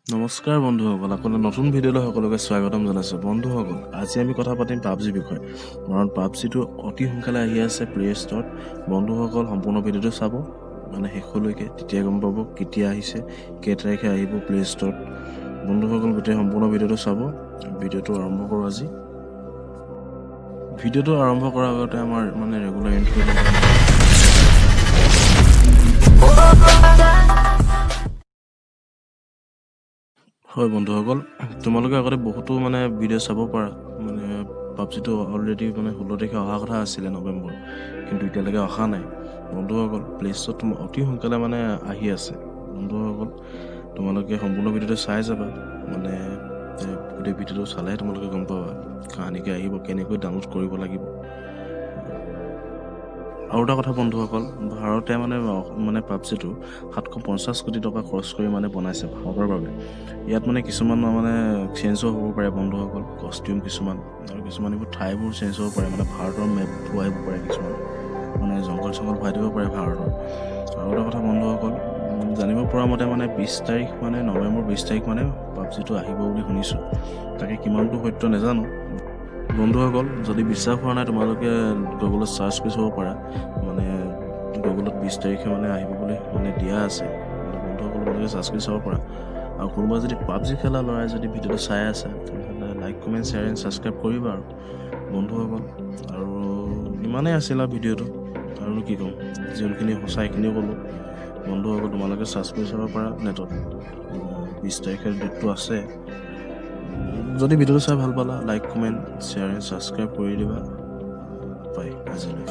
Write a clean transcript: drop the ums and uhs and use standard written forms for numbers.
নমস্কাৰ বন্ধুসকল, আপোনাৰ নতুন ভিডিঅ'লৈ সকলোকে স্বাগতম জনাইছোঁ। বন্ধুসকল, আজি আমি কথা পাতিম পাবজি বিষয়ে। কাৰণ পাবজিটো অতি সোনকালে আহি আছে প্লে ষ্টৰত। বন্ধুসকল, সম্পূৰ্ণ ভিডিঅ'টো চাব মানে শেষলৈকে, তেতিয়া গম পাব কেতিয়া আহিছে, কেই তাৰিখে আহিব প্লে ষ্টৰত। বন্ধুসকল, গোটেই সম্পূৰ্ণ ভিডিঅ'টো চাব। ভিডিঅ'টো আৰম্ভ কৰোঁ আজি। ভিডিঅ'টো আৰম্ভ কৰাৰ আগতে আমাৰ ৰেগুলাৰ ইন্ট্ৰ হয় বন্ধুসকল, তোমালোকে আগতে বহুতো ভিডিঅ' চাব পাৰা। পাবজিটো অলৰেডি 16 তাৰিখে অহা কথা আছিলে নৱেম্বৰ, কিন্তু এতিয়ালৈকে অহা নাই। বন্ধুসকল, প্লে ষ্টৰত অতি সোনকালে আহি আছে। বন্ধুসকল, তোমালোকে সম্পূৰ্ণ ভিডিঅ'টো চাই যাবা। গোটেই ভিডিঅ'টো চালেহে তোমালোকে গম পাবা কাহানিকে আহিব, কেনেকৈ ডাউনলোড কৰিব লাগিব। আৰু এটা কথা বন্ধুসকল, ভাৰতে পাবজিটো 750 কোটি টকা খৰচ কৰি বনাইছে ভাৰতৰ বাবে। ইয়াত কিছুমান চেঞ্জো হ'ব পাৰে বন্ধুসকল, কষ্টিউম কিছুমান, আৰু কিছুমান এইবোৰ ঠাইবোৰ চেঞ্জ হ'ব পাৰে। ভাৰতৰ মেপ ভুৱাই দিব পাৰে, কিছুমান জংঘল ভৰাই দিব পাৰে ভাৰতৰ। আৰু এটা কথা বন্ধুসকল, জানিব পৰা মতে 20 তাৰিখ নৱেম্বৰ 20 তাৰিখ পাবজিটো আহিব বুলি শুনিছোঁ। তাকে কিমানটো সত্য নাজানো। বন্ধুসকল, যদি বিশ্বাস হোৱা নাই তোমালোকে গুগলত চাৰ্চ কৰি চাব পাৰা। গুগলত 20 তাৰিখে আহিব বুলি দিয়া আছে। বন্ধুসকল, তোমালোকে চাৰ্চ কৰি চাব পাৰা। আৰু কোনোবা যদি পাবজি খেলা ল'ৰাই যদি ভিডিঅ'টো চাই আছে, তেনেহ'লে like, comment, share and subscribe কৰিবা আৰু বন্ধুসকল। আৰু ইমানেই আছিল আৰু ভিডিঅ'টো, আৰু কি ক'ম, যোনখিনি সঁচা সেইখিনিও ক'লোঁ। বন্ধুসকল, তোমালোকে চাৰ্চ কৰি চাব পাৰা নেটত, 20 তাৰিখে ডেটটো আছে। যদি ভিডিঅ'টো চাই ভাল পালা, like, comment, share and subscribe কৰি দিবা। বাই আজিলৈ।